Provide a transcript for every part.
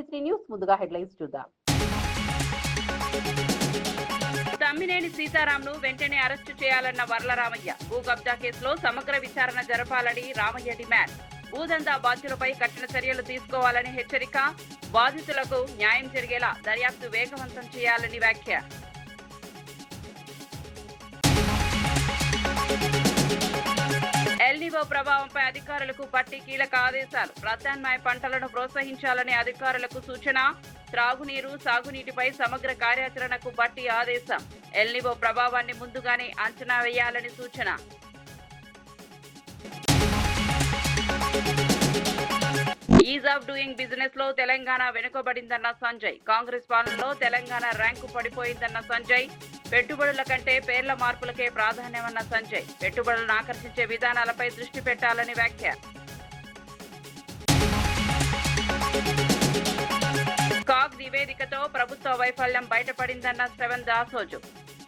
టీవీ3 news ముందుగా headlines చూద్దాం. తమ్మినేని సీతారాంను వెంటనే అరెస్టు చేయాలన్న వర్లరామయ్య. భూ కబ్జా కేసులో సమగ్ర విచారణ జరపాలని రామయ్య డిమాండ్. భూదందా బాధ్యులపై కఠిన చర్యలు తీసుకోవాలని హెచ్చరిక. బాధితులకు న్యాయం జరిగేలా దర్యాప్తు వేగవంతం చేయాలని వ్యాఖ్య. ఎల్నివో ప్రభావంపై అధికారులకు పట్టి కీలక ఆదేశాలు. ప్రత్యామ్నాయ పంటలను ప్రోత్సహించాలని అధికారులకు సూచన. త్రాగునీరు, సాగునీటిపై సమగ్ర కార్యాచరణకు బట్టి ఆదేశం. ఎల్నివో ప్రభావాన్ని ముందుగానే అంచనా వేయాలని సూచన. ఈజ్ ఆఫ్ డూయింగ్ బిజినెస్ లో తెలంగాణ వెనుకబడిందన్న సంజయ్. కాంగ్రెస్ పాలనలో తెలంగాణ ర్యాంకు పడిపోయిందన్న సంజయ్. పెట్టుబడుల కంటే పేర్ల మార్పులకే ప్రాధాన్యమన్న సంజయ్. పెట్టుబడులను ఆకర్షించే విధానాలపై దృష్టి పెట్టాలని వ్యాఖ్య. కాగ్ నివేదికతో ప్రభుత్వ వైఫల్యం బయటపడిందన్న శ్రవణ్ దాసోజు.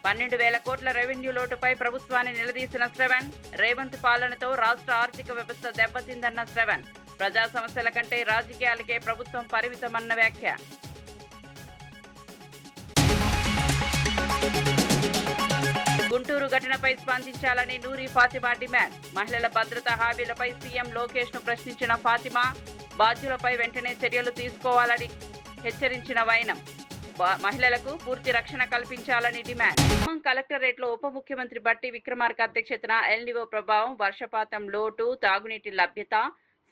12,000 కోట్ల రెవెన్యూ లోటుపై ప్రభుత్వాన్ని నిలదీసిన శ్రవణ్. రేవంత్ పాలనతో రాష్ట్ర ఆర్థిక వ్యవస్థ దెబ్బతిందన్న శ్రవణ్. ప్రజా సమస్యల కంటే రాజకీయాలకే ప్రభుత్వం పరిమితమన్న వ్యాఖ్య. గుంటూరు ఘటనపై స్పందించాలని నూరి ఫాతిమా డిమాండ్. మహిళల భద్రతా హామీలపై సీఎం లోకేష్ ను ప్రశ్నించిన ఫాతిమా. బాధ్యులపై వెంటనే చర్యలు తీసుకోవాలని హెచ్చరించిన వైనం. మహిళలకు పూర్తి రక్షణ కల్పించాలని డిమాండ్. కలెక్టరేట్ లో ఉప ముఖ్యమంత్రి బట్టి విక్రమార్క అధ్యక్షతన ఎల్నివో ప్రభావం, వర్షపాతం లోటు, తాగునీటి లభ్యత,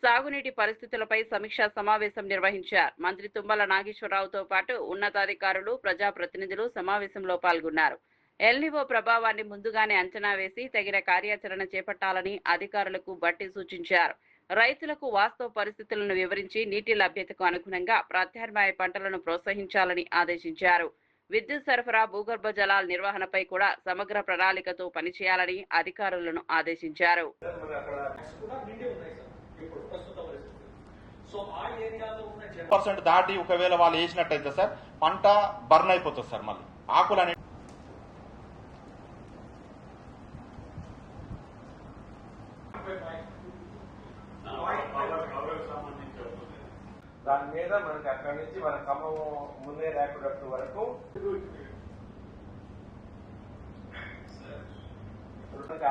సాగునీటి పరిస్థితులపై సమీక్షా సమావేశం నిర్వహించారు. మంత్రి తుమ్మల నాగేశ్వరరావుతో పాటు ఉన్నతాధికారులు, ప్రజాప్రతినిధులు సమావేశంలో పాల్గొన్నారు. ఎల్నివో ప్రభావాన్ని ముందుగానే అంచనా వేసి తగిన కార్యాచరణ చేపట్టాలని అధికారులకు బట్టి సూచించారు. రైతులకు వాస్తవ పరిస్థితులను వివరించి నీటి లభ్యతకు అనుగుణంగా ప్రత్యామ్నాయ పంటలను ప్రోత్సహించాలని ఆదేశించారు. విద్యుత్ సరఫరా, భూగర్భ జలాల నిర్వహణపై కూడా సమగ్ర ప్రణాళికతో పనిచేయాలని అధికారులను ఆదేశించారు. దాటి ఒకవేళ వాళ్ళు వేసినట్టయితే సార్ పంట బర్న్ అయిపోతుంది సార్. మళ్ళీ ఆకులు దాని మీద మనకి అక్కడి నుంచి మన ఖమ్మం ముందే ర్యాపిడక్ట్ వరకు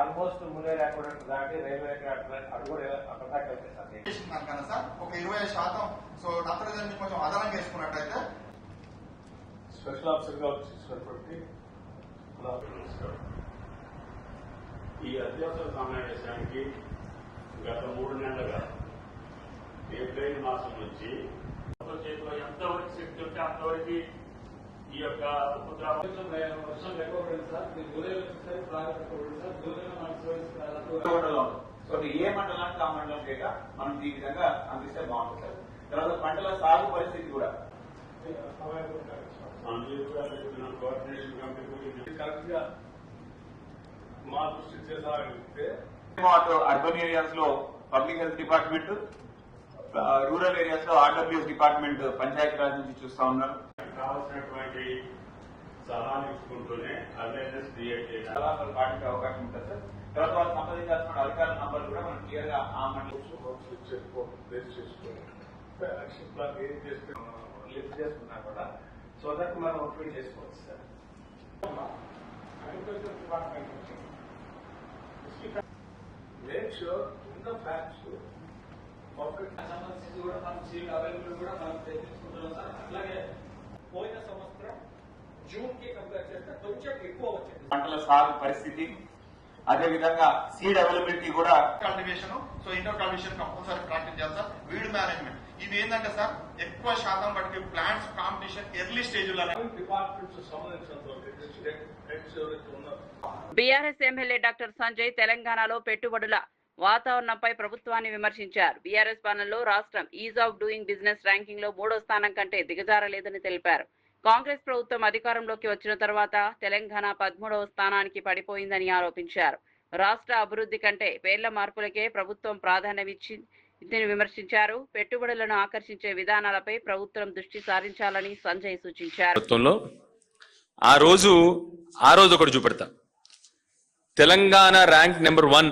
ఆల్మోస్ట్ ముందే ర్యాపిడక్ట్ దాటి రైల్వే అది కూడా అక్కడ దాకా వెళ్తాయి సార్. ఒక 20% సో నత్రజని కొంచెం అదనంగా వేసుకున్నట్టయితే స్పెషల్ ఆఫీసర్ గా వచ్చి ఈ అత్యవసర సమావేశానికి గత 3 నెలలుగా ఏప్రిల్ మాసం నుంచి చేతిలో ఎంతవరకు శక్తి ఉంటే అంతవరకు ఈ యొక్క ఉపద్రవం వర్షం లేకపోయింది సార్. జూలైలో వచ్చేసరి ప్రారంభించబడింది సార్. జూలైలో మనకి ఏ మండలానికి ఆ మండలం లేక మనం ఈ విధంగా అందిస్తే బాగుంటుంది సార్. తర్వాత పంటల సాగు పరిస్థితి కూడా కోఆర్డినేషన్ కమిటీ కరెక్ట్ గా మా దృష్టి చేసాగితే అర్బన్ ఏరియాస్ లో public health department, rural areas లో ఆర్డబ్ల్యూఎస్ డిపార్ట్మెంట్ పంచాయతీరాజ్ నుంచి చూస్తా ఉన్నారు. కావాల్సినటువంటి సలహాలు ఇచ్చుకుంటూనే అవేర్నెస్ క్రియేట్ చేయాలి. పాటించే అవకాశం ఉంటుంది సార్. తర్వాత వాళ్ళు సంప్రదించాల్సిన అధికారుల నంబర్ కూడా మనం క్లియర్ గా ఆ యాక్షన్ ప్లాన్ ఏం చేస్తే లిఫ్ట్ చేసుకున్నా కూడా సో దట్ మనం అప్డేట్ చేసుకోవచ్చు sir. Agriculture department make sure ఉన్న ఫ్యాక్ట్స్ పర్ఫెక్ట్ సంబంధించి కూడా మనం సీట్ అవైలబుల్ కూడా మనం తెచ్చుకుంటున్నాం సార్. అట్లాగే పోయిన సంవత్సరం జూన్ కి కంపేర్ చేస్తే కొంచెం ఎక్కువ వచ్చింది పంటల సాగు పరిస్థితి. అదే విధంగా సీడ్ అవైలబిలిటీ కూడా. Cultivation, so indoor cultivation compulsory practice చేయాలి సార్. వీడ్ మేనేజ్మెంట్ ఇవి ఏంటంటే సార్ ఎక్కువ శాతం బట్టి ప్లాంట్స్ కాంపిటీషన్ ఎర్లీ స్టేజ్ లో డిపార్ట్మెంట్స్ సంబంధించిన బీఆర్ఎస్ ఎమ్మెల్యే డాక్టర్ సంజయ్ తెలంగాణలో పెట్టుబడుల వాతావరణంపై ప్రభుత్వాన్ని విమర్శించారు. బీఆర్ఎస్ పాలనలో రాష్ట్రం ease of doing business ranking లో 3వ స్థానం కంటే దిగజారలేదని తెలిపారు. కాంగ్రెస్ ప్రభుత్వం అధికారంలోకి వచ్చిన తర్వాత తెలంగాణ 13వ స్థానానికి పడిపోయిందని ఆరోపించారు. రాష్ట్ర అభివృద్ధి కంటే పేర్ల మార్పులకే ప్రభుత్వం ప్రాధాన్యమిచ్చిందని విమర్శించారు. పెట్టుబడులను ఆకర్షించే విధానాలపై ప్రభుత్వం దృష్టి సారించాలని సంజయ్ సూచించారు. ఆ రోజు ఒకటి చూపెడతా. Telangana rank number 1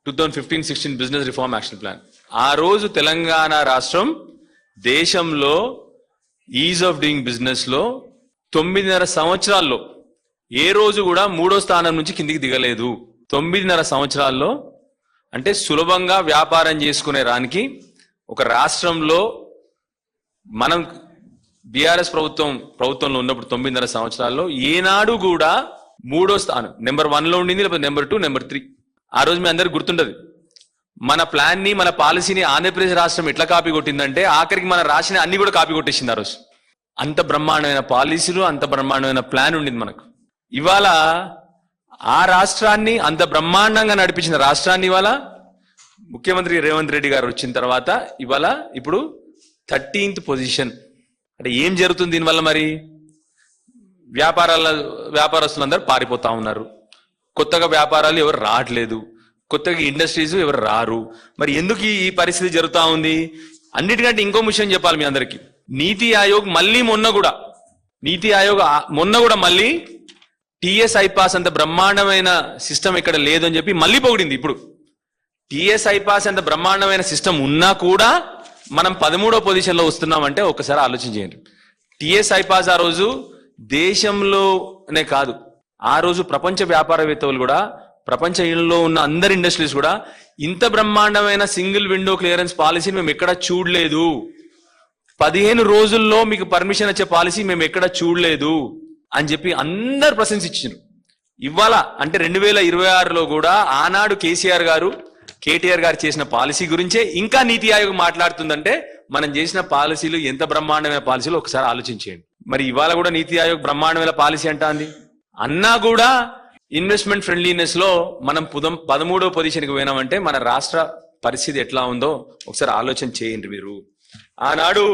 2015-16 business reform action plan. ఆ రోజు తెలంగాణ రాష్ట్రం దేశంలో ఈజ్ ఆఫ్ డూయింగ్ బిజినెస్ లో 9.5 సంవత్సరాల్లో ఏ రోజు కూడా 3వ స్థానం నుంచి కిందికి దిగలేదు. 9.5 సంవత్సరాల్లో అంటే సులభంగా వ్యాపారం చేసుకునే రానికి ఒక రాష్ట్రంలో మనం బీఆర్ఎస్ ప్రభుత్వంలో ఉన్నప్పుడు 9.5 సంవత్సరాల్లో ఏనాడు కూడా 3వ స్థానం నెంబర్ 1లో ఉండింది, లేకపోతే నెంబర్ 2, నెంబర్ 3. ఆ రోజు మీ అందరికి గుర్తుంటది. మన ప్లాన్ ని, మన పాలసీని ఆంధ్రప్రదేశ్ రాష్ట్రం ఎట్లా కాపీ కొట్టిందంటే ఆఖరికి మన రాసిన అన్ని కూడా కాపీ కొట్టేసింది ఆ రోజు. అంత బ్రహ్మాండమైన పాలసీలు, అంత బ్రహ్మాండమైన ప్లాన్ ఉండింది మనకు. ఇవాళ ఆ రాష్ట్రాన్ని అంత బ్రహ్మాండంగా నడిపించిన రాష్ట్రాన్ని ఇవాళ ముఖ్యమంత్రి రేవంత్ రెడ్డి గారు వచ్చిన తర్వాత ఇప్పుడు 13th పొజిషన్. అంటే ఏం జరుగుతుంది దీనివల్ల? మరి వ్యాపారస్తులందరూ పారిపోతా ఉన్నారు, కొత్తగా వ్యాపారాలు ఎవరు రావట్లేదు, కొత్తగా ఇండస్ట్రీస్ ఎవరు రారు. మరి ఎందుకు ఈ పరిస్థితి జరుగుతా ఉంది? అన్నిటికంటే ఇంకో విషయం చెప్పాలి మీ అందరికి. నీతి ఆయోగ్ మొన్న కూడా మళ్ళీ టిఎస్ ఐపాస్ అంత బ్రహ్మాండమైన సిస్టమ్ ఇక్కడ లేదు అని చెప్పి మళ్ళీ పొగిడింది. ఇప్పుడు టిఎస్ ఐపాస్ అంత బ్రహ్మాండమైన సిస్టమ్ ఉన్నా కూడా మనం 13వ పొజిషన్లో వస్తున్నామంటే ఒకసారి ఆలోచన చేయండి. టిఎస్ ఐపాస్ ఆ రోజు దేశంలోనే కాదు, ఆ రోజు ప్రపంచ వ్యాపారవేత్తలు కూడా, ప్రపంచంలో ఉన్న అందరి ఇండస్ట్రీస్ కూడా ఇంత బ్రహ్మాండమైన సింగిల్ విండో క్లియరెన్స్ పాలసీని మేము ఎక్కడ చూడలేదు, 15 రోజుల్లో మీకు పర్మిషన్ వచ్చే పాలసీ మేము ఎక్కడ చూడలేదు అని చెప్పి అందరు ప్రశంసించారు. ఇవాళ అంటే 2026లో కూడా ఆనాడు కేటీఆర్ గారు చేసిన పాలసీ గురించే ఇంకా నీతి ఆయోగ్ మాట్లాడుతుందంటే మనం చేసిన పాలసీలు ఎంత బ్రహ్మాండమైన పాలసీలు ఒకసారి ఆలోచించేయండి. మరి ఇవాళ కూడా నీతి ఆయోగ్ బ్రహ్మాండమైన పాలసీ అంటాంది అన్నా కూడా ఇన్వెస్ట్మెంట్ ఫ్రెండ్లీనెస్ లో మనం 13వ పొజిషన్కి పోయినామంటే మన రాష్ట్ర పరిస్థితి ఎట్లా ఉందో ఒకసారి ఆలోచన చేయండి మీరు. ఆనాడు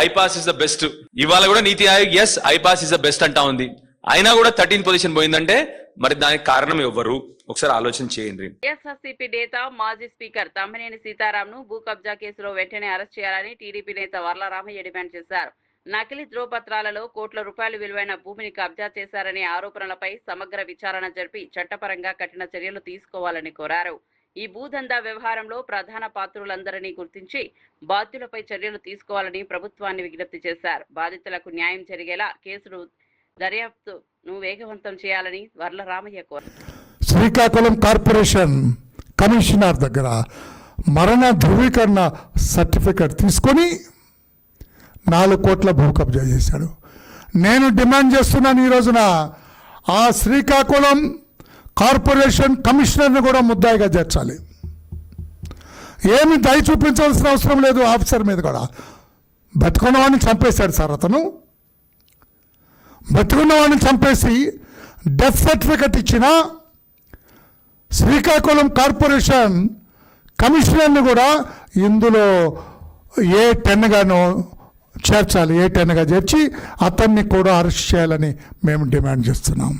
ఐపాస్ ఇస్ ద బెస్ట్, ఇవాళ కూడా NITI Aayog S iPASS is the best అంటా ఉంది, అయినా కూడా 13th పొజిషన్ పోయిందంటే మరి దానికి కారణం ఎవ్వరు? ఒకసారి ఆలోచన చేయండి. వైఎస్ఆర్సీపీ నేత మాజీ స్పీకర్ తమ్మినేని సీతారాంను భూ కబ్జా కేసులో వెంటనే అరెస్ట్ చేయాలని టీడీపీ నేత వర్ల రామయ్య డిమాండ్ చేశారు. నకిలీ ధ్రువపత్రాలలో కోట్ల రూపాయలు విలువైన భూమిని కబ్జా చేశారనే ఆరోపణలపై సమగ్ర విచారణ జరిపి చట్టపరంగా కఠిన చర్యలు తీసుకోవాలని కోరారు. ఈ భూదందా వ్యవహారంలో ప్రధాన పాత్రులందరినీ గుర్తించి బాధ్యులపై చర్యలు తీసుకోవాలని ప్రభుత్వాన్ని విజ్ఞప్తి చేశారు. బాధితులకు న్యాయం జరిగేలా కేసులు దర్యాప్తును వేగవంతం చేయాలని వర్ల రామయ్య కోరారు. శ్రీకాకుళం కార్పొరేషన్ కమిషనర్ దగ్గర మరణ ధృవీకరణ సర్టిఫికెట్ తీసుకొని 4 కోట్ల భూ కబ్జా చేశాడు. నేను డిమాండ్ చేస్తున్నాను ఈ రోజున ఆ శ్రీకాకుళం కార్పొరేషన్ కమిషనర్ని కూడా ముద్దాయిగా చేర్చాలి. ఏమి దయ చూపించాల్సిన అవసరం లేదు ఆఫీసర్ మీద కూడా. బతుకున్నవాడిని చంపేశాడు సార్ అతను. బతుకున్నవాడిని చంపేసి డెత్ సర్టిఫికెట్ ఇచ్చిన శ్రీకాకుళం కార్పొరేషన్ కమిషనర్ని కూడా ఇందులో A10 గాను చేర్చాలి. A10 గా చేర్చి అతన్ని కూడా అరెస్ట్ చేయాలని మేము డిమాండ్ చేస్తున్నాం.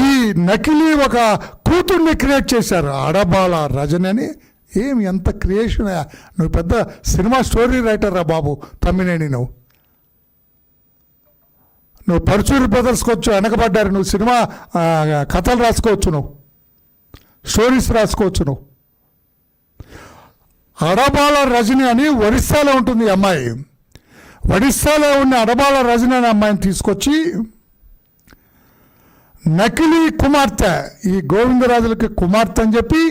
ఈ నకిలీ ఒక కూతుర్ని క్రియేట్ చేశారు, అడబాల రజని అని. ఏమి ఎంత క్రియేషన్! నువ్వు పెద్ద సినిమా స్టోరీ రైటర్ రా బాబు తమ్మినేని. నువ్వు పరుచూరి బ్రదర్స్కి వెనకబడ్డారు. నువ్వు సినిమా కథలు రాసుకోవచ్చు, నువ్వు స్టోరీస్ రాసుకోవచ్చు. నువ్వు అడబాల రజని అని ఒరిస్సాలో ఉంటుంది ఈ అమ్మాయి. ఒడిస్సాలో ఉన్న అడబాల రజని అనే అమ్మాయిని తీసుకొచ్చి నకిలీ కుమార్తె, ఈ గోవిందరాజులకి కుమార్తె అని చెప్పి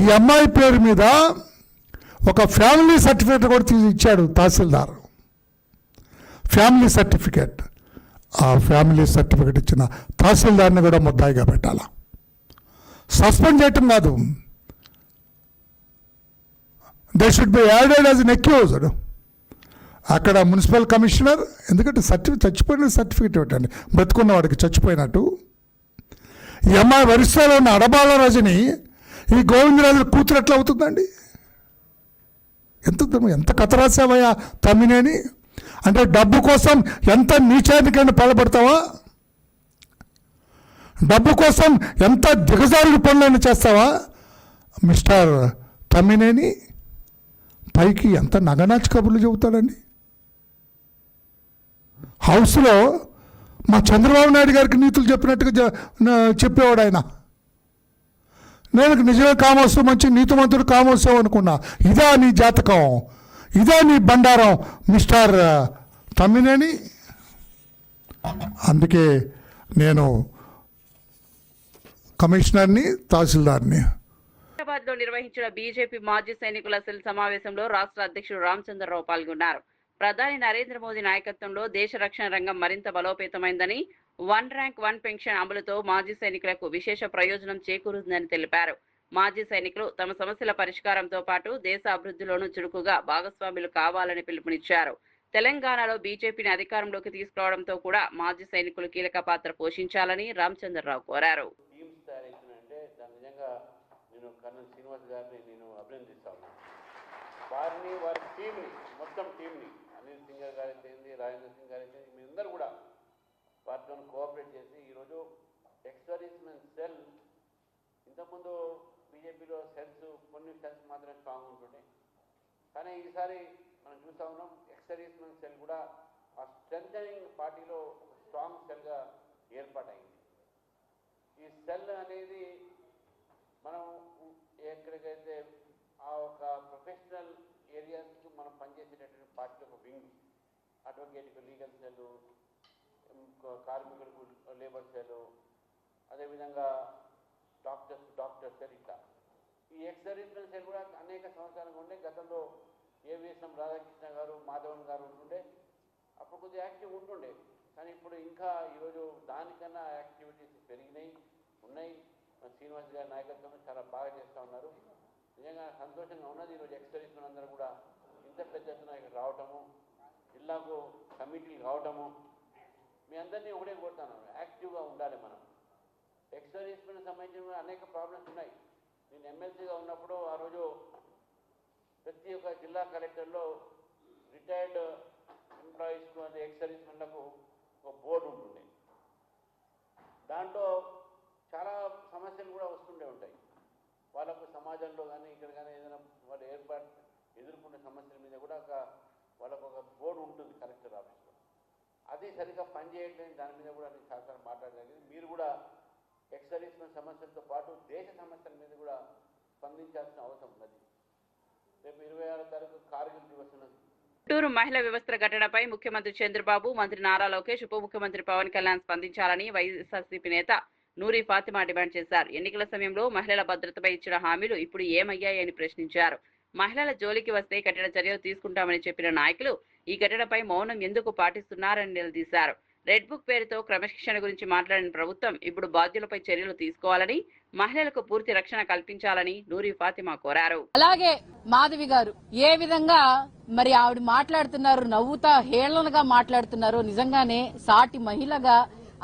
ఈ అమ్మాయి పేరు మీద ఒక ఫ్యామిలీ సర్టిఫికేట్ కూడా ఇచ్చాడు తహసీల్దార్. Family certificate. ఆ ఫ్యామిలీ సర్టిఫికేట్ ఇచ్చిన తహసీల్దార్ని కూడా ముద్దాయిగా పెట్టాలా. సస్పెండ్ చేయటం కాదు, they should be added as an accused. అక్కడ మున్సిపల్ కమిషనర్, ఎందుకంటే చచ్చిపోయిన సర్టిఫికేట్ ఇవ్వటండి, బ్రతుకున్న వాడికి చచ్చిపోయినట్టు. ఈ అమ్మాయి ఒరిస్సాలో ఉన్న అడబాల రజని ఈ గోవిందరాజుల కూతురు ఎట్లా అవుతుందండి? ఎంత కథ రాసావయ్యా తమ్మినేని. అంటే డబ్బు కోసం ఎంత నీచానికైనా పాల్పడతావా? డబ్బు కోసం ఎంత దిగజారుడు పనులైనా చేస్తావా మిస్టర్ తమ్మినేని? పైకి ఎంత నగనాచి కబుర్లు చెబుతాడండి. హౌస్లో మా చంద్రబాబు నాయుడు గారికి నీతులు చెప్పినట్టుగా చెప్పేవాడు ఆయన. నేను నిజంగా కామోసు మంచి నీతిమంతుడు కామోసావు అనుకున్నా. ఇదా నీ జాతకం, ఇదా నీ బండారం మిస్టర్ తమ్మినేని. అందుకే నేను కమిషనర్ని, తహసీల్దార్ని. హైదరాబాద్ లో నిర్వహించిన బీజేపీ మాజీ సైనికుల సెల్ సమావేశంలో రాష్ట్ర అధ్యక్షుడు రామచంద్రరావు పాల్గొన్నారు. ప్రధాని నరేంద్ర మోదీ నాయకత్వంలో దేశ రక్షణ రంగం మరింత బలోపేతమైందని, 1 ర్యాంక్ 1 పెన్షన్ అమలుతో మాజీ సైనికులకు విశేష ప్రయోజనం చేకూరుతుందని తెలిపారు. మాజీ సైనికులు తమ సమస్యల పరిష్కారంతో పాటు దేశ అభివృద్ధిలోనూ చురుకుగా భాగస్వాములు కావాలని పిలుపునిచ్చారు. తెలంగాణలో బీజేపీని అధికారంలోకి తీసుకురావడంతో కూడా మాజీ సైనికులు కీలక పాత్ర పోషించాలని రామచంద్రరావు కోరారు. కర్నల్ శ్రీనివాస్ గారిని నేను అభినందిస్తాను. వారిని, వారి టీంని, మొత్తం టీంని, అనిల్ సింగ్ గారు అయితే, రాజేంద్ర సింగ్ గారు అయితే, మీరందరూ కూడా వారితో కోఆపరేట్ చేసి ఈరోజు ఎక్స్ సర్వీస్మెన్ సెల్, ఇంతకుముందు బీజేపీలో సెల్స్ కొన్ని సెల్స్ మాత్రమే స్ట్రాంగ్ ఉంటుండే, కానీ ఈసారి మనం చూస్తూ ఉన్నాం ఎక్స్ సర్వీస్మెన్ సెల్ కూడా ఆ స్ట్రెంథనింగ్ పార్టీలో ఒక స్ట్రాంగ్ సెల్గా ఏర్పాటైంది. ఈ సెల్ అనేది మనం ఎక్కడికైతే ఆ ఒక ప్రొఫెషనల్ ఏరియాస్కి మనం పనిచేసేటటువంటి పార్టీ ఒక వింగ్, అడ్వకేట్కు లీగల్ సెల్, కార్మికులకు లేబర్ సెల్, అదేవిధంగా డాక్టర్స్ సెల్, ఇట్లా ఈ ఎక్స్ సర్వీస్మెన్ సెల్ కూడా అనేక సంవత్సరాలుగా ఉండే. గతంలో ఏవిఎస్ఎం రాధాకృష్ణ గారు, మాధవన్ గారు ఉంటుండే, అప్పుడు కొద్దిగా యాక్టివ్ ఉంటుండే, కానీ ఇప్పుడు ఇంకా ఈరోజు దానికన్నా యాక్టివిటీస్ పెరిగినాయి ఉన్నాయి. శ్రీనివాస్ గారి నాయకత్వంలో చాలా బాగా చేస్తూ ఉన్నారు. నిజంగా సంతోషంగా ఉన్నది. ఈరోజు ఎక్స్ సర్వీస్మెన్ అందరూ కూడా ఇంత పెద్ద ఎత్తున ఇక్కడ రావటము, జిల్లాకు కమిటీలు కావటము, మీ అందరినీ ఒకటే కోరుతాను, యాక్టివ్గా ఉండాలి. మనం ఎక్స్ సర్వీస్మెన్ సంబంధించిన అనేక ప్రాబ్లమ్స్ ఉన్నాయి. నేను ఎమ్మెల్సీగా ఉన్నప్పుడు ఆ రోజు ప్రతి ఒక్క జిల్లా కలెక్టర్లో రిటైర్డ్ ఎంప్లాయీస్కు, అది ఎక్స్ సర్వీస్మెన్లకు ఒక బోర్డు ఉంటుంది. దాంట్లో చాలా సమస్యలు కూడా వస్తుండే ఉంటాయి. వాళ్ళకు సమాజంలో కానీ ఇక్కడ కానీ ఏదైనా వాళ్ళు ఎదుర్కొనే సమస్యల మీద కూడా వాళ్ళకు ఒక బోర్డు ఉంటుంది కలెక్టర్ ఆఫీస్లో. అది సరిగ్గా పనిచేయట్లేదు, దాని మీద కూడా నేను చాలా మాట్లాడలేదు. మీరు కూడా ఎక్స్ సర్వీస్మెన్ సమస్యలతో పాటు దేశ సమస్యల మీద కూడా స్పందించాల్సిన అవసరం ఉన్నది. రేపు 26వ తారీఖు కార్గిల్ దివస్ ఉన్నది. గుంటూరు మహిళా వ్యవస్థ ఘటనపై ముఖ్యమంత్రి చంద్రబాబు, మంత్రి నారా లోకేష్, ఉప ముఖ్యమంత్రి పవన్ కళ్యాణ్ స్పందించాలని వైఎస్ఆర్సీపీ నేత నూరి ఫాతిమా డిమాండ్ చేశారు. ఎన్నికల సమయంలో మహిళల భద్రతపై ఇచ్చిన హామీలు ఇప్పుడు ఏమయ్యాయని ప్రశ్నించారు. మహిళల జోలికి వస్తే కఠిన చర్యలు తీసుకుంటామని చెప్పిన నాయకులు ఈ ఘటనపై మౌనం ఎందుకు పాటిస్తున్నారని నిలదీశారు. రెడ్ బుక్ పేరుతో క్రమశిక్షణ గురించి మాట్లాడిన ప్రభుత్వం ఇప్పుడు బాధ్యులపై చర్యలు తీసుకోవాలని, మహిళలకు పూర్తి రక్షణ కల్పించాలని నూరి ఫాతిమా కోరారు. అలాగే మాధవి గారు ఏ విధంగా మరి ఆవిడ మాట్లాడుతున్నారు, నవ్వుతా హేళనగా మాట్లాడుతున్నారు. నిజంగానే సాటి మహిళగా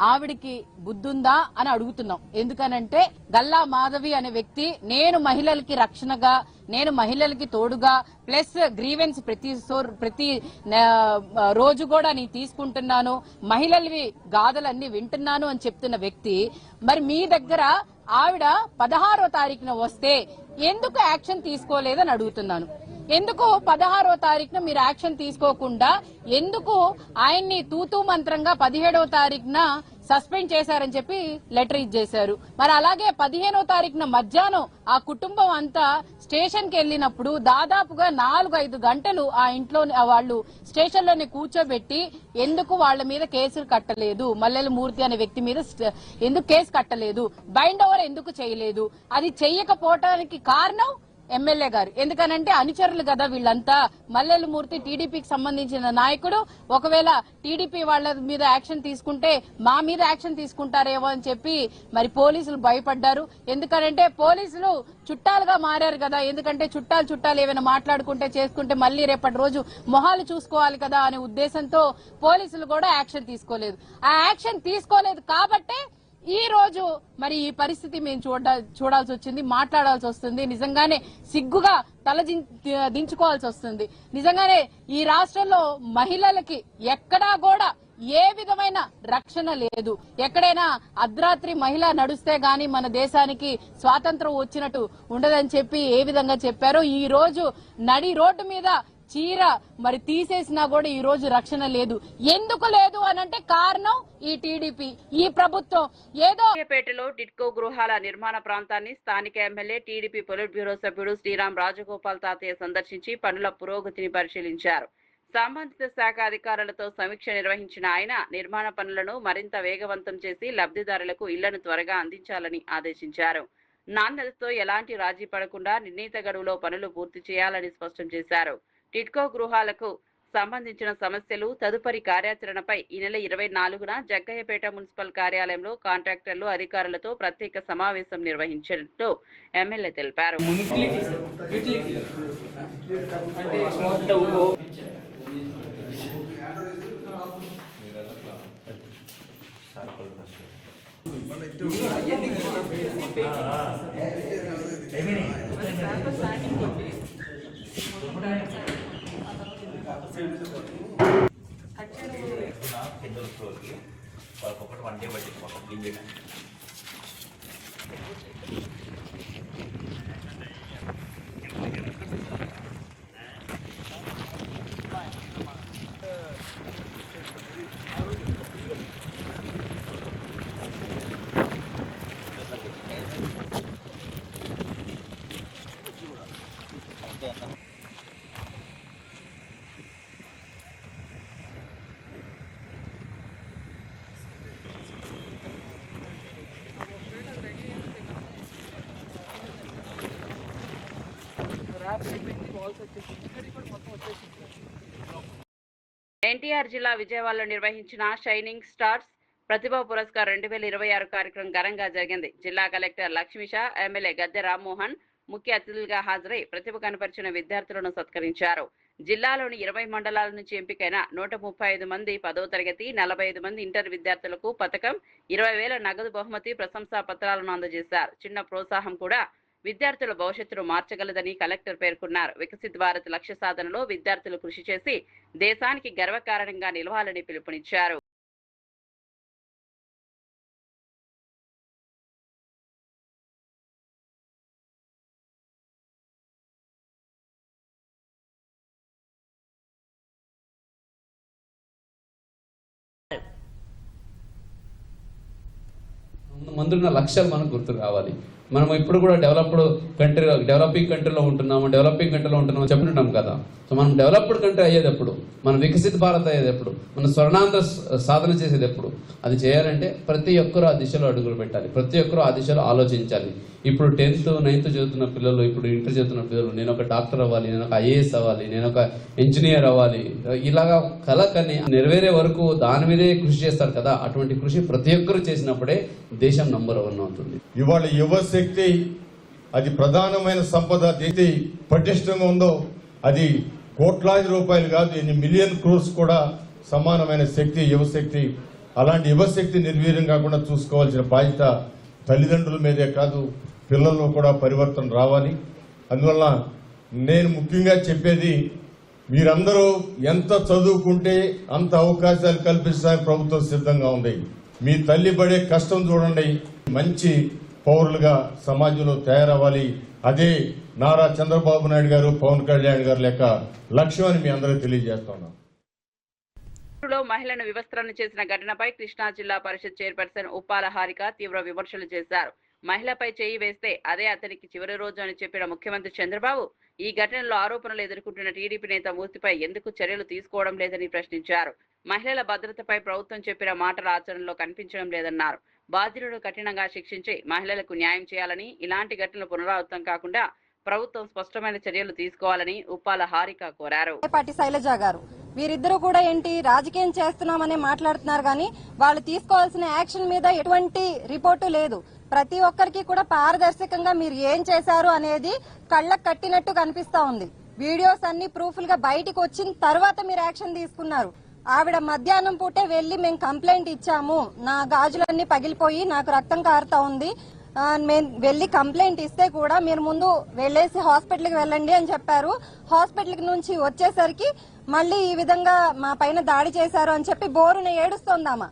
ఆవిడికి బుద్ధుందా అని అడుగుతున్నాం. ఎందుకనంటే గల్లా మాధవి అనే వ్యక్తి నేను మహిళలకి రక్షణగా, నేను మహిళలకి తోడుగా, ప్లస్ గ్రీవెన్స్ ప్రతి రోజు కూడా నేను తీసుకుంటున్నాను, మహిళలవి గాథలన్నీ వింటున్నాను అని చెప్తున్న వ్యక్తి మరి మీ దగ్గర ఆవిడ 16వ తారీఖున వస్తే ఎందుకు యాక్షన్ తీసుకోలేదని అడుగుతున్నాను. ఎందుకు 16వ తారీఖున మీరు యాక్షన్ తీసుకోకుండా ఎందుకు ఆయన్ని తూతూ మంత్రంగా 17వ తారీఖున సస్పెండ్ చేశారని చెప్పి లెటర్ ఇచ్చేశారు. మరి అలాగే 15వ తారీఖున మధ్యాహ్నం ఆ కుటుంబం అంతా స్టేషన్ కి వెళ్లినప్పుడు దాదాపుగా 4-5 గంటలు ఆ ఇంట్లో వాళ్ళు స్టేషన్ లోనే కూర్చోబెట్టి ఎందుకు వాళ్ళ మీద కేసులు కట్టలేదు, మల్లెల మూర్తి అనే వ్యక్తి మీద ఎందుకు కేసు కట్టలేదు, బైండ్ ఓవర్ ఎందుకు చేయలేదు, అది చెయ్యకపోవటానికి కారణం ఎమ్మెల్యే గారు. ఎందుకనంటే అనుచరులు కదా వీళ్ళంతా. మల్లెల మూర్తి టీడీపీకి సంబంధించిన నాయకుడు. ఒకవేళ టీడీపీ వాళ్ళ మీద యాక్షన్ తీసుకుంటే మా మీద యాక్షన్ తీసుకుంటారేమో అని చెప్పి మరి పోలీసులు భయపడ్డారు. ఎందుకనంటే పోలీసులు చుట్టాలుగా మారారు కదా. ఎందుకంటే చుట్టాలు ఏమైనా మాట్లాడుకుంటే చేసుకుంటే మళ్లీ రేపటి రోజు మొహాలు చూసుకోవాలి కదా అనే ఉద్దేశంతో పోలీసులు కూడా యాక్షన్ తీసుకోలేదు. ఆ యాక్షన్ తీసుకోలేదు కాబట్టే ఈ రోజు మరి ఈ పరిస్థితి మేము చూడాల్సి వచ్చింది, మాట్లాడాల్సి వస్తుంది. నిజంగానే సిగ్గుగా తల దించుకోవాల్సి వస్తుంది. నిజంగానే ఈ రాష్ట్రంలో మహిళలకి ఎక్కడా కూడా ఏ విధమైన రక్షణ లేదు. ఎక్కడైనా అర్ధరాత్రి మహిళ నడుస్తే గాని మన దేశానికి స్వాతంత్రం వచ్చినట్టు ఉండదని చెప్పి ఏ విధంగా చెప్పారో ఈ రోజు నడి రోడ్డు మీద చీర మరి తీసేసినా కూడా ఈ రోజు రక్షణ లేదు. ఎందుకు లేదు అనంటే కారణం ఈ టీడీపీ, ఈ ప్రభుత్వం. ఏదో పేటలో టిట్కో గృహాల నిర్మాణ ప్రాంతాన్ని స్థానిక ఎమ్మెల్యే టీడీపీ పొలిట్ బ్యూరో సభ్యుడు శ్రీరామ్ రాజగోపాల్ తాతయ్య సందర్శించి పనుల పురోగతిని పరిశీలించారు. సంబంధిత శాఖ అధికారులతో సమీక్ష నిర్వహించిన ఆయన నిర్మాణ పనులను మరింత వేగవంతం చేసి లబ్ధిదారులకు ఇళ్లను త్వరగా అందించాలని ఆదేశించారు. నాణ్యతతో ఎలాంటి రాజీ పడకుండా నిర్ణీత గడువులో పనులు పూర్తి చేయాలని స్పష్టం చేశారు. టిట్కో గృహాలకు సంబంధించిన సమస్యలు తదుపరి కార్యాచరణపై ఈ నెల 24న జగ్గయ్యపేట మున్సిపల్ కార్యాలయంలో కాంట్రాక్టర్లు అధికారులతో ప్రత్యేక సమావేశం నిర్వహించినట్టు ఎమ్మెల్యే తెలిపారు. ఎన్టీఆర్ జిల్లా విజయవాడలో నిర్వహించిన షైనింగ్ స్టార్స్ ప్రతిభా పురస్కార్ 2026 కార్యక్రమం ఘనంగా జరిగింది. జిల్లా కలెక్టర్ లక్ష్మీషా, ఎమ్మెల్యే గద్దె రామ్మోహన్ ముఖ్య అతిథులుగా హాజరై ప్రతిభ కనపరిచిన విద్యార్థులను సత్కరించారు. జిల్లాలోని 20 మండలాల నుంచి ఎంపికైన 135 మంది 10వ తరగతి, 45 మంది ఇంటర్ విద్యార్థులకు పథకం, 20,000 నగదు బహుమతి, ప్రశంసా పత్రాలను అందజేశారు. చిన్న ప్రోత్సాహం కూడా విద్యార్థుల భవిష్యత్తును మార్చగలదని కలెక్టర్ పేర్కొన్నారు. వికసిత్ భారత్ లక్ష్య సాధనలో విద్యార్థులు కృషి చేసి దేశానికి గర్వకారణంగా నిలవాలని పిలుపునిచ్చారు. ముందున్న లక్ష్యాలు మనకు గుర్తు రావాలి. మనం ఇప్పుడు కూడా డెవలపింగ్ కంట్రీలో ఉంటున్నాము చెప్తుంటాం కదా. సో మనం డెవలప్డ్ కంట్రీ అయ్యేటప్పుడు, మనం వికసిత భారత్ అయ్యేటప్పుడు, మనం స్వర్ణాంధ్ర సాధన చేసేటప్పుడు అది చేయాలంటే ప్రతి ఒక్కరూ ఆ దిశలో అడుగులు పెట్టాలి, ప్రతి ఒక్కరూ ఆ దిశలో ఆలోచించాలి. ఇప్పుడు 10th, 9th చదువుతున్న పిల్లలు, ఇప్పుడు ఇంటర్ చదువుతున్న పిల్లలు, నేను ఒక డాక్టర్ అవ్వాలి, నేను ఒక IAS అవ్వాలి, నేను ఒక ఇంజనీర్ అవ్వాలి, ఇలాగా కలకని నెరవేరే వరకు దాని మీదే కృషి చేస్తారు కదా. అటువంటి కృషి ప్రతి ఒక్కరు చేసినప్పుడే దేశం నంబర్ 1 అవుతుంది. ఇవాళ యువశక్తి అది ప్రధానమైన సంపద. దేశ పటిష్టంగా ఉందో అది కోట్లాది రూపాయలు కాదు, ఎన్ని మిలియన్ క్రోర్స్ కూడా సమానమైన శక్తి యువశక్తి. అలాంటి యువశక్తి నిర్వీర్యం కాకుండా చూసుకోవాల్సిన బాధ్యత తల్లిదండ్రుల మీదే కాదు, పిల్లల్లో కూడా పరివర్తన రావాలి. అందువల్ల నేను ముఖ్యంగా చెప్పేది, మీరందరూ ఎంత చదువుకుంటే అంత అవకాశాలు కల్పించడానికి ప్రభుత్వం సిద్ధంగా ఉంది. మీ తల్లి పడే కష్టం చూడండి. మంచి పౌరులుగా సమాజంలో తయారవ్వాలి. అదే నారా చంద్రబాబు నాయుడు గారు, పవన్ కళ్యాణ్ గారు లెక్క లక్ష్యం అని మీ అందరికీ తెలియజేస్తున్నాను. మహిళను వివస్త్రణ చేసిన ఘటనపై కృష్ణా జిల్లా పరిషత్ చైర్పర్సన్ ఉప్పాల హారిక తీవ్ర విమర్శలు చేశారు. మహిళపై చేయి వేస్తే అదే అతనికి చివరి రోజు అని చెప్పిన ముఖ్యమంత్రి చంద్రబాబు ఈ ఘటనలో ఆరోపణలు ఎదుర్కొంటున్న టీడీపీ నేత మూర్తిపై ఎందుకు చర్యలు తీసుకోవడం లేదని ప్రశ్నించారు. మహిళల భద్రతపై ప్రభుత్వం చెప్పిన మాటల ఆచరణలో కనిపించడం లేదన్నారు. బాధ్యులను కఠినంగా శిక్షించి మహిళలకు న్యాయం చేయాలని, ఇలాంటి ఘటనలు పునరావృతం కాకుండా ప్రభుత్వం స్పష్టమైన చర్యలు తీసుకోవాలని ఉప్పాల హారిక కోరారు. శైలజ గారు వీరిద్దరూ కూడా ఏంటి రాజకీయం చేస్తున్నామని మాట్లాడుతున్నారు, కానీ వాళ్ళు తీసుకోవాల్సిన యాక్షన్ మీద ఎటువంటి రిపోర్టు లేదు. ప్రతి ఒక్కరికి కూడా పారదర్శకంగా మీరు ఏం చేశారు అనేది కళ్ళకు కట్టినట్టు కనిపిస్తా ఉంది. వీడియోస్ అన్ని ప్రూఫ్లుగా బయటికి వచ్చిన తర్వాత మీరు యాక్షన్ తీసుకున్నారు. ఆవిడ మధ్యాహ్నం పూటే వెళ్లి మేము కంప్లైంట్ ఇచ్చాము, నా గాజులన్నీ పగిలిపోయి నాకు రక్తం కారుతా ఉంది, మేము వెళ్లి కంప్లైంట్ ఇస్తే కూడా మీరు ముందు వెళ్లేసి హాస్పిటల్కి వెళ్ళండి అని చెప్పారు. హాస్పిటల్ నుంచి వచ్చేసరికి మళ్ళీ ఈ విధంగా మా పైన దాడి చేశారు అని చెప్పి బోరున ఏడుస్తోందామా.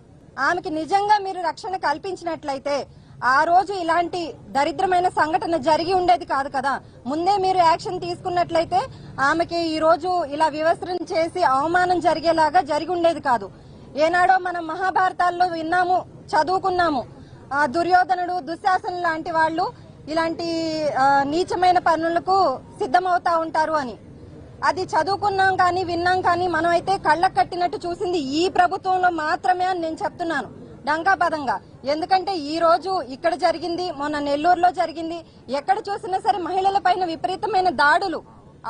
ఆమెకి నిజంగా మీరు రక్షణ కల్పించినట్లయితే ఆ రోజు ఇలాంటి దరిద్రమైన సంఘటన జరిగి ఉండేది కాదు కదా. ముందే మీరు యాక్షన్ తీసుకున్నట్లయితే ఆమెకి ఈ రోజు ఇలా వివస్త్రం చేసి అవమానం జరిగేలాగా జరిగి ఉండేది కాదు. ఏనాడో మనం మహాభారతాల్లో విన్నాము, చదువుకున్నాము, దుర్యోధనుడు, దుశ్శాసనుడు లాంటి వాళ్ళు ఇలాంటి నీచమైన పనులకు సిద్ధమవుతా ఉంటారు అని. అది చదువుకున్నాం కానీ విన్నాం కానీ మనం అయితే కళ్ళకు కట్టినట్టు చూసింది ఈ ప్రభుత్వంలో మాత్రమే అని నేను చెప్తున్నాను డంకాపదంగా. ఎందుకంటే ఈ రోజు ఇక్కడ జరిగింది, మొన్న నెల్లూరులో జరిగింది, ఎక్కడ చూసినా సరే మహిళల పైన విపరీతమైన దాడులు,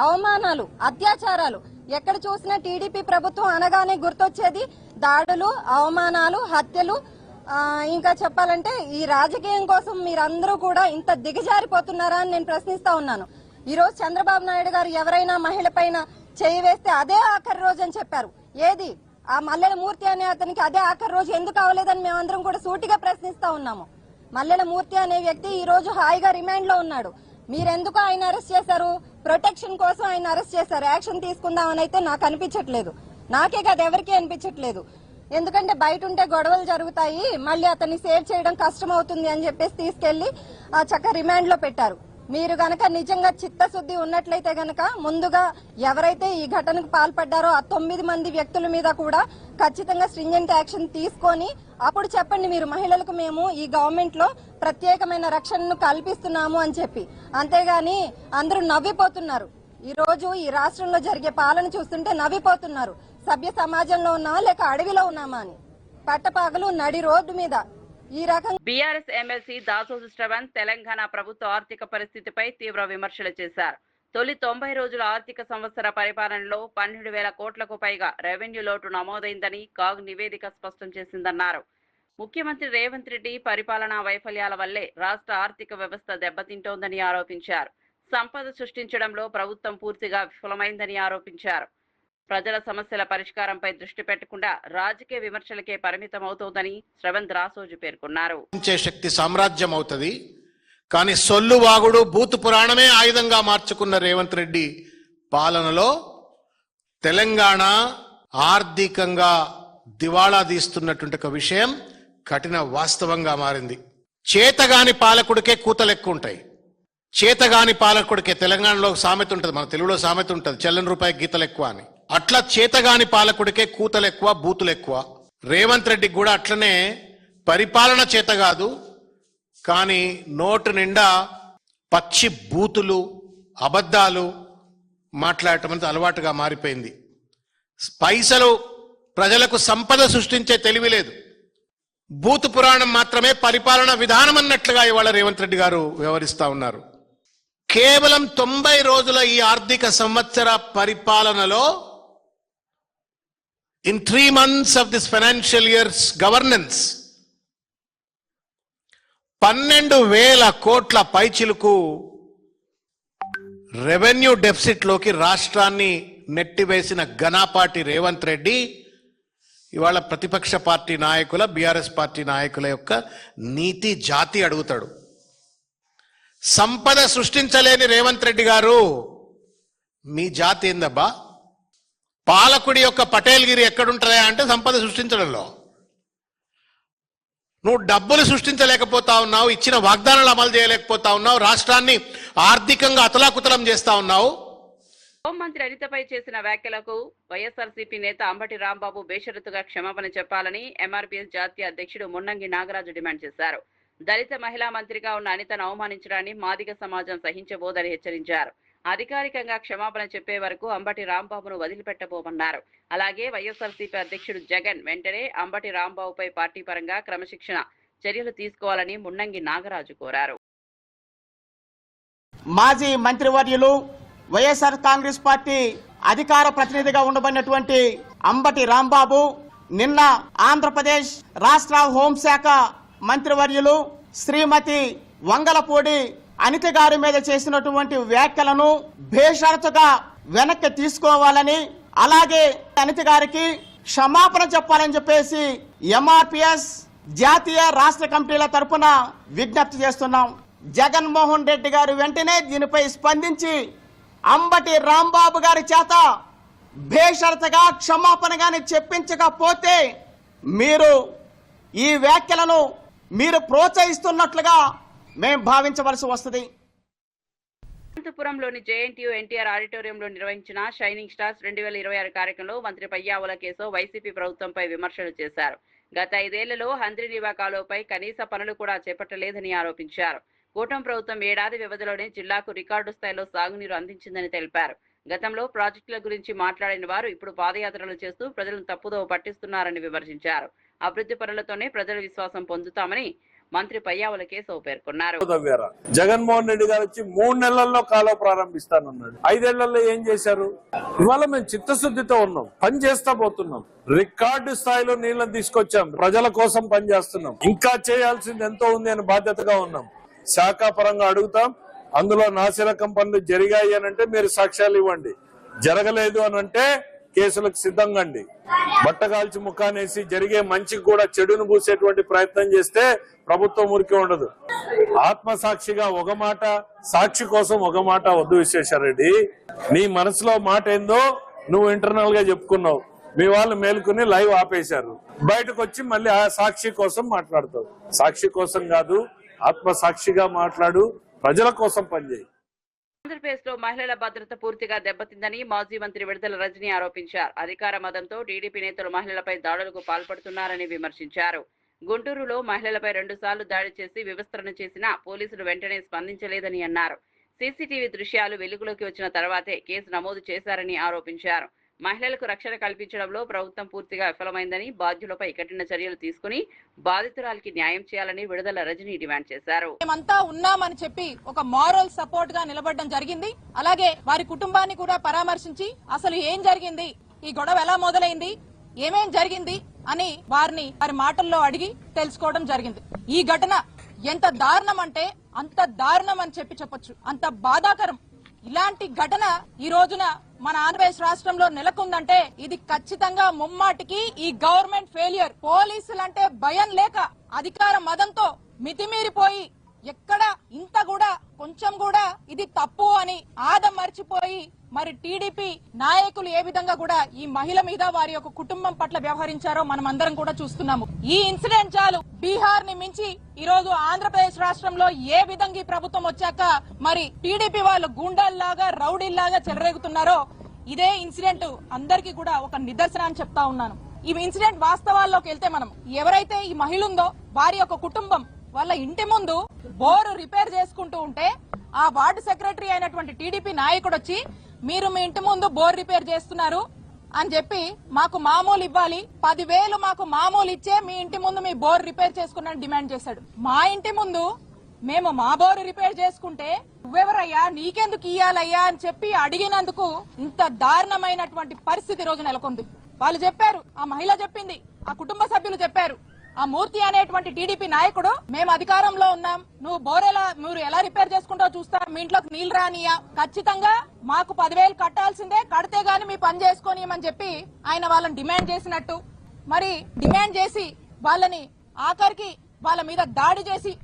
అవమానాలు, అత్యాచారాలు. ఎక్కడ చూసినా టీడీపీ ప్రభుత్వం అనగానే గుర్తొచ్చేది దాడులు, అవమానాలు, హత్యలు. ఇంకా చెప్పాలంటే ఈ రాజకీయం కోసం మీరందరూ కూడా ఇంత దిగజారిపోతున్నారా అని నేను ప్రశ్నిస్తా ఉన్నాను. ఈ రోజు చంద్రబాబు నాయుడు గారు ఎవరైనా మహిళ పైన చేయి వేస్తే అదే ఆఖరి రోజు అని చెప్పారు. ఏది ఆ మల్లెల మూర్తి అనే అతనికి అదే ఆఖరి రోజు ఎందుకు అవ్వలేదని మేమందరం కూడా సూటిగా ప్రశ్నిస్తా ఉన్నాము. మల్లెల మూర్తి అనే వ్యక్తి ఈ రోజు హాయిగా రిమాండ్ లో ఉన్నాడు. మీరెందుకు ఆయన అరెస్ట్ చేశారు? ప్రొటెక్షన్ కోసం ఆయన అరెస్ట్ చేశారు. యాక్షన్ తీసుకుందామని అయితే నాకు అనిపించట్లేదు. నాకే కాదు, ఎవరికీ అనిపించట్లేదు. ఎందుకంటే బయట ఉంటే గొడవలు జరుగుతాయి, మళ్ళీ అతన్ని సేవ్ చేయడం కష్టం అవుతుంది అని చెప్పేసి తీసుకెళ్లి చక్కగా రిమాండ్ లో పెట్టారు. మీరు గనక నిజంగా చిత్తశుద్ధి ఉన్నట్లయితే గనక ముందుగా ఎవరైతే ఈ ఘటనకు పాల్పడ్డారో ఆ 9 మంది వ్యక్తుల మీద కూడా ఖచ్చితంగా స్ట్రింజెంట్ యాక్షన్ తీసుకొని అప్పుడు చెప్పండి మీరు మహిళలకు మేము ఈ గవర్నమెంట్ లో ప్రత్యేకమైన రక్షణను కల్పిస్తున్నాము అని చెప్పి. అంతేగాని అందరూ నవ్విపోతున్నారు. ఈ రోజు ఈ రాష్ట్రంలో జరిగే పాలన చూస్తుంటే నవ్విపోతున్నారు. సభ్య సమాజంలో ఉన్నామా లేక అడవిలో ఉన్నామా అని. పట్టపగలు నడి రోడ్డు మీద ఈ రకంగా బీఆర్ఎస్ ఎమ్మెల్సీ దాసోజు శ్రవణ్ తెలంగాణ ప్రభుత్వ ఆర్థిక పరిస్థితిపై తీవ్ర విమర్శలు చేశారు. తొలి 90 రోజుల ఆర్థిక సంవత్సర పరిపాలనలో 12,000 కోట్లకు పైగా రెవెన్యూ లోటు నమోదైందని కాగ్ నివేదిక స్పష్టం చేసిందన్నారు. ముఖ్యమంత్రి రేవంత్ రెడ్డి పరిపాలనా వైఫల్యాల వల్లే రాష్ట్ర ఆర్థిక వ్యవస్థ దెబ్బతింటోందని ఆరోపించారు. సంపద సృష్టించడంలో ప్రభుత్వం పూర్తిగా విఫలమైందని ఆరోపించారు. ప్రజల సమస్యల పరిష్కారంపై దృష్టి పెట్టకుండా రాజకీయ విమర్శలకే పరిమితం అవుతోందని శ్రవణ్ రాసోజు పేర్కొన్నారు. శక్తి సామ్రాజ్యం అవుతుంది, కానీ సొల్లు వాగుడు బూతు పురాణమే ఆయుధంగా మార్చుకున్న రేవంత్ రెడ్డి పాలనలో తెలంగాణ ఆర్థికంగా దివాళా తీస్తున్నటువంటి ఒక విషయం కఠిన వాస్తవంగా మారింది. చేతగాని పాలకుడికే కూతలు ఎక్కువ ఉంటాయి. చేతగాని పాలకుడికే తెలంగాణలో సామెత ఉంటుంది, మన తెలుగులో సామెత ఉంటుంది, చెల్లని రూపాయి గీతలు ఎక్కువ అని. అట్లా చేతగాని పాలకుడికే కూతలు ఎక్కువ, బూతులు ఎక్కువ. రేవంత్ రెడ్డికి కూడా అట్లనే పరిపాలన చేత కాదు, కానీ నోటు నిండా పచ్చి బూతులు, అబద్ధాలు మాట్లాడటం అనేది అలవాటుగా మారిపోయింది. పైసలు ప్రజలకు సంపద సృష్టించే తెలివి లేదు. బూతు పురాణం మాత్రమే పరిపాలన విధానం అన్నట్లుగా ఇవాళ రేవంత్ రెడ్డి గారు వ్యవహరిస్తా ఉన్నారు. కేవలం 90 రోజుల ఈ ఆర్థిక సంవత్సర పరిపాలనలో in 3 months of this financial year's governance 12,000 కోట్ల పైచిలుకు రెవెన్యూ డెఫిసిట్ లోకి రాష్ట్రాన్ని నెట్టివేసిన ఘనాపాటి రేవంత్ రెడ్డి ఇవాళ ప్రతిపక్ష పార్టీ నాయకుల, బీఆర్ఎస్ పార్టీ నాయకుల యొక్క నీతి జాతి అడుగుతాడు. సంపద సృష్టించలేని రేవంత్ రెడ్డి గారు, మీ జాతి ఏందబ్బా? పాలకుడి యొక్క పటేల్గిరి ఎక్కడుంటుందా అంటే సంపద సృష్టించడంలో. నువ్వు డబ్బులు సృష్టించలేకపోతా ఉన్నావు, ఇచ్చిన వాగ్దానాలు అమలు చేయలేకపోతా ఉన్నావు, రాష్ట్రాన్ని ఆర్థికంగా అతలాకుతలం చేస్తా ఉన్నావు. హోంమంత్రి అనితపై చేసిన వ్యాఖ్యలకు వైఎస్ఆర్సీపీ నేత అంబటి రాంబాబు బేషరతుగా క్షమాపణ చెప్పాలని ఎంఆర్పీఎస్ జాతీయ అధ్యక్షుడు మున్నంగి నాగరాజు డిమాండ్ చేశారు. దళిత మహిళా మంత్రిగా ఉన్న అనితను అవమానించడాన్ని మాదిగ సమాజం సహించబోదని హెచ్చరించారు. అధికారికంగా క్షమాపణ చెప్పే వరకు అంబటి రాంబాబును వదిలిపెట్టబోమన్నారు. అలాగే వైఎస్ఆర్సీపీ అధ్యక్షుడు జగన్ వెంటనే అంబటి రాంబాబుపై పార్టీ పరంగా క్రమశిక్షణ చర్యలు తీసుకోవాలని మున్నంగి నాగరాజు కోరారు. మాజీ మంత్రివర్యులు వైఎస్ఆర్ కాంగ్రెస్ పార్టీ అధికార ప్రతినిధిగా ఉండబడినటువంటి అంబటి రాంబాబు నిన్న ఆంధ్రప్రదేశ్ రాష్ట్ర హోంశాఖ మంత్రివర్యులు శ్రీమతి వంగలపూడి అనిత గారి మీద చేసినటువంటి వ్యాఖ్యలను బేషరతుగా వెనక్కి తీసుకోవాలని, అలాగే అనిత గారికి క్షమాపణ చెప్పాలని చెప్పేసి ఎంఆర్పీఎస్ జాతీయ రాష్ట్ర కమిటీల తరపున విజ్ఞప్తి చేస్తున్నాం. జగన్మోహన్ రెడ్డి గారు వెంటనే దీనిపై స్పందించి అంబటి రాంబాబు గారి చేత బేషరతుగా క్షమాపణ గాని చెప్పించకపోతే మీరు ఈ వ్యాఖ్యలను మీరు ప్రోత్సహిస్తున్నట్లుగా మేము భావించవలసి వస్తుంది. అనంతపురంలోని జేఎన్టీయూ ఎన్టీఆర్ ఆడిటోరియంలో నిర్వహించిన షైనింగ్ స్టార్స్ 2026 కార్యక్రమంలో మంత్రి పయ్యావుల కేశవ్ వైసీపీ ప్రభుత్వంపై విమర్శలు చేశారు. గత 5 ఏళ్లలో హంద్రీనీవా కాలువపై కనీస పనులు కూడా చేపట్టలేదని ఆరోపించారు. కూటమి ప్రభుత్వం ఏడాది వ్యవధిలోనే జిల్లాకు రికార్డు స్థాయిలో సాగునీరు అందించిందని తెలిపారు. గతంలో ప్రాజెక్టుల గురించి మాట్లాడిన వారు ఇప్పుడు పాదయాత్రలు చేస్తూ ప్రజలను తప్పుదోవ పట్టిస్తున్నారని విమర్శించారు. అభివృద్ధి పనులతోనే ప్రజల విశ్వాసం పొందుతామని మంత్రి పయ్యావుల కేశవ్ పేర్కొన్నారు. జగన్మోహన్ రెడ్డి గారు వచ్చి 3 నెలల్లో కాలువ ప్రారంభిస్తానన్నాడు. 5 ఏళ్లలో ఏం చేశారు? ఇవాళ మేము చిత్తశుద్ధితో ఉన్నాం, పని చేస్తా పోతున్నాం. రికార్డు స్థాయిలో నీళ్లను తీసుకొచ్చాం, ప్రజల కోసం పని చేస్తున్నాం. ఇంకా చేయాల్సింది ఎంతో ఉంది అని బాధ్యతగా ఉన్నాం. శాఖాపరంగా అడుగుతాం. అందులో నాసిరకం పనులు జరిగాయి అనంటే మీరు సాక్ష్యాలు ఇవ్వండి, జరగలేదు అనంటే కేసులకు సిద్ధంగా అండి. బట్టగాల్చి ముఖానేసి జరిగే మంచికి కూడా చెడును పూసేటువంటి ప్రయత్నం చేస్తే ప్రభుత్వం ఊరికే ఉండదు. ఆత్మసాక్షిగా ఒక మాట, సాక్షి కోసం ఒక మాట వద్దు విశ్వేశ్వరరెడ్డి. నీ మనసులో మాట ఏందో నువ్వు ఇంటర్నల్ గా చెప్పుకున్నావు. మీ వాళ్ళు మేలుకుని లైవ్ ఆపేశారు. బయటకు వచ్చి మళ్ళీ ఆ సాక్షి కోసం మాట్లాడతావు. సాక్షి కోసం కాదు, ఆత్మసాక్షిగా మాట్లాడు, ప్రజల కోసం పనిచేయి. ఆంధ్రప్రదేశ్ లో మహిళల భద్రత పూర్తిగా దెబ్బతిందని మాజీ మంత్రి విడుదల రజని ఆరోపించారు. అధికార మదంతో టీడీపీ నేతలు మహిళలపై దాడులకు పాల్పడుతున్నారని విమర్శించారు. గుంటూరులో మహిళలపై 2 సార్లు దాడి చేసి వివస్త్రణ చేసినా పోలీసులు వెంటనే స్పందించలేదని అన్నారు. సీసీటీవీ దృశ్యాలు వెలుగులోకి వచ్చిన తర్వాతే కేసు నమోదు చేశారని ఆరోపించారు. మహిళలకు రక్షణ కల్పించడంలో ప్రభుత్వం పూర్తిగా విఫలమైందని, బాధ్యులపై కఠిన చర్యలు తీసుకుని బాధితురాలికి న్యాయం చేయాలని విడుదల రజని డిమాండ్ చేశారు. మేమంతా ఉన్నామని చెప్పి ఒక మారల్ సపోర్ట్ గా నిలబడడం జరిగింది. అలాగే వారి కుటుంబాన్ని కూడా పరామర్శించి అసలు ఏం జరిగింది, ఈ గొడవ ఎలా మొదలైంది, ఏమేం జరిగింది అని వారి మాటల్లో అడిగి తెలుసుకోవడం జరిగింది. ఈ ఘటన ఎంత దారుణం అంటే అంత దారుణం అని చెప్పొచ్చు, అంత బాధాకరం. ఇలాంటి ఘటన ఈ రోజున మన ఆంధ్రప్రదేశ్ రాష్ట్రంలో నెలకొందంటే ఇది ఖచ్చితంగా ముమ్మాటికి ఈ గవర్నమెంట్ ఫెయిల్యూర్. పోలీసులంటే భయం లేక అధికార మదంతో మితిమీరిపోయి ఎక్కడ ఇంత కూడా కొంచెం కూడా ఇది తప్పు అని ఆదం మర్చిపోయి మరి టీడీపీ నాయకులు ఏ విధంగా కూడా ఈ మహిళ మీద వారి యొక్క కుటుంబం పట్ల వ్యవహరించారో మనం అందరం కూడా చూస్తున్నాము. ఈ ఇన్సిడెంట్ చాలు బీహార్ ని మించి ఈ రోజు ఆంధ్రప్రదేశ్ రాష్ట్రంలో ఏ విధంగా ఈ ప్రభుత్వం వచ్చాక మరి టీడీపీ వాళ్ళు గూండాల్లాగా రౌడీల్లాగా చెలరేగుతున్నారో ఇదే ఇన్సిడెంట్ అందరికీ కూడా ఒక నిదర్శనం అని చెప్తా ఉన్నాను. ఈ ఇన్సిడెంట్ వాస్తవాల్లోకి వెళ్తే మనం ఎవరైతే ఈ మహిళ ఉందో వారి యొక్క కుటుంబం వాళ్ళ ఇంటి ముందు బోరు రిపేర్ చేసుకుంటూ ఉంటే ఆ వార్డు సెక్రటరీ అయినటువంటి టీడీపీ నాయకుడు వచ్చి మీరు మీ ఇంటి ముందు బోర్ రిపేర్ చేస్తున్నారు అని చెప్పి మాకు మామూలు ఇవ్వాలి, 10,000 మాకు మామూలు ఇచ్చే మీ ఇంటి ముందు మీ బోర్ రిపేర్ చేసుకున్నాను డిమాండ్ చేశాడు. మా ఇంటి ముందు మేము మా బోరు రిపేర్ చేసుకుంటే నువ్వెవరయ్యా, నీకెందుకు ఇయ్యాలయ్యా అని చెప్పి అడిగినందుకు ఇంత దారుణమైనటువంటి పరిస్థితి రోజు నెలకొంది. వాళ్ళు చెప్పారు, ఆ మహిళ చెప్పింది, ఆ కుటుంబ సభ్యులు చెప్పారు, ఆ మూర్తి అనేటువంటి టీడీపీ నాయకుడు మేము అధికారంలో ఉన్నాం, మీరు ఎలా రిపేర్ చేసుకుంటావు చూస్తా, మీ ఇంట్లోకి నీళ్లు రానియా, ఖచ్చితంగా మాకు 10,000 కట్టాల్సిందే, కడితే గాని మీ పని చేసుకోనియమని చెప్పి ఆయన వాళ్ళని డిమాండ్ చేసినట్టు మరి డిమాండ్ చేసి వాళ్ళని ఆఖరికి వాళ్ళ మీద దాడి చేసి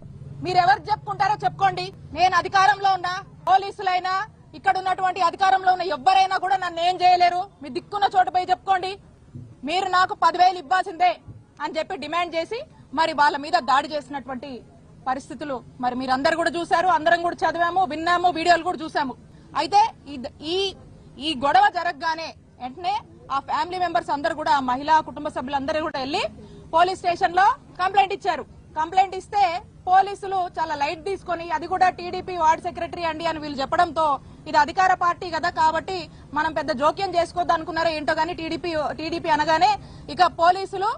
మీరెవరు చెప్పుకుంటారో చెప్పుకోండి, నేను అధికారంలో ఉన్నా, పోలీసులైనా ఇక్కడ ఉన్నటువంటి అధికారంలో ఉన్న ఎవ్వరైనా కూడా నన్ను ఏం చేయలేరు, మీ దిక్కున్న చోట పోయి చెప్పుకోండి, మీరు నాకు 10,000 ఇవ్వాల్సిందే అని చెప్పి డిమాండ్ చేసి మరి వాళ్ళ మీద దాడి చేసినటువంటి పరిస్థితులు మరి మీరందరూ కూడా చూశారు, అందరం కూడా చదివాము, విన్నాము, వీడియోలు కూడా చూసాము. అయితే ఈ గొడవ జరగగానే వెంటనే ఆ ఫ్యామిలీ మెంబర్స్ అందరూ కూడా, ఆ మహిళా కుటుంబ సభ్యులందరూ కూడా వెళ్లి పోలీస్ స్టేషన్ లో కంప్లైంట్ ఇచ్చారు. కంప్లైంట్ ఇస్తే పోలీసులు చాలా లైట్ తీసుకొని అది కూడా టీడీపీ వార్డు సెక్రటరీ అండి అని వీళ్ళు చెప్పడంతో ఇది అధికార పార్టీ కదా కాబట్టి మనం పెద్ద జోక్యం చేసుకోవద్దు అనుకున్నారో ఏంటో గానీ టీడీపీ అనగానే ఇక పోలీసులు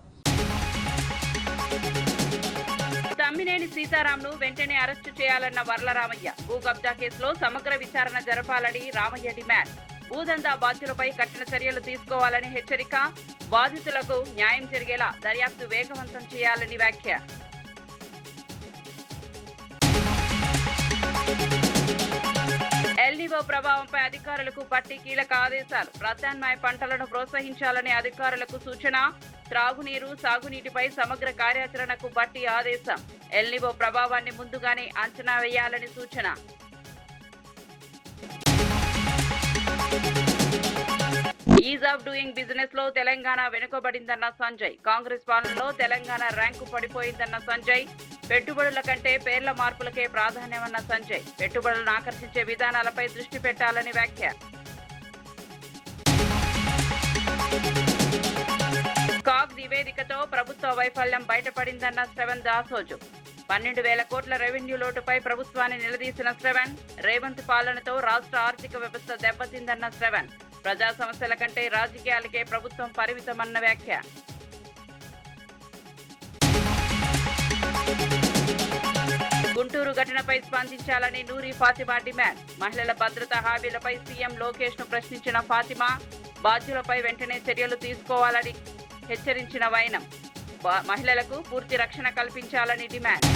తమ్మినేని సీతారాంను వెంటనే అరెస్టు చేయాలన్న వర్ల రామయ్య. భూ కబ్జా కేసులో సమగ్ర విచారణ జరపాలని రామయ్య డిమాండ్. భూదందా బాధ్యులపై కఠిన చర్యలు తీసుకోవాలని హెచ్చరిక. బాధితులకు న్యాయం జరిగేలా దర్యాప్తు వేగవంతం చేయాలని వ్యాఖ్య. ఎల్నినో ప్రభావంపై అధికారులకు పట్టి కీలక ఆదేశాలు. ప్రత్యామ్నాయ పంటలను ప్రోత్సహించాలని అధికారులకు సూచన. త్రాగునీరు, సాగునీటిపై సమగ్ర కార్యాచరణకు బట్టి ఆదేశం. ఎల్నినో ప్రభావాన్ని ముందుగానే అంచనా వేయాలని సూచన. ఈజ్ ఆఫ్ డూయింగ్ బిజినెస్ లో తెలంగాణ వెనుకబడిందన్న సంజయ్. కాంగ్రెస్ పాలనలో తెలంగాణ ర్యాంకు పడిపోయిందన్న సంజయ్. పెట్టుబడుల కంటే పేర్ల మార్పులకే ప్రాధాన్యమన్న సంజయ్. పెట్టుబడులను ఆకర్షించే విధానాలపై దృష్టి పెట్టాలని వ్యాఖ్య. కాగ్ నివేదికతో ప్రభుత్వ వైఫల్యం బయటపడిందన్న శ్రవణ్ దాసోజు. 12,000 కోట్ల రెవెన్యూ లోటుపై ప్రభుత్వాన్ని నిలదీసిన శ్రవణ్. రేవంత్ పాలనతో రాష్ట్ర ఆర్థిక వ్యవస్థ దెబ్బతిందన్న శ్రవణ్. ప్రజా సమస్యల కంటే రాజకీయాలకే ప్రభుత్వం పరిమితమన్న వ్యాఖ్య. గుంటూరు ఘటనపై స్పందించాలని నూరి ఫాతిమా డిమాండ్. మహిళల భద్రతా హామీలపై సీఎం లోకేష్ ను ప్రశ్నించిన ఫాతిమా. బాధ్యులపై వెంటనే చర్యలు తీసుకోవాలని హెచ్చరించిన వైనం. మహిళలకు పూర్తి రక్షణ కల్పించాలని డిమాండ్.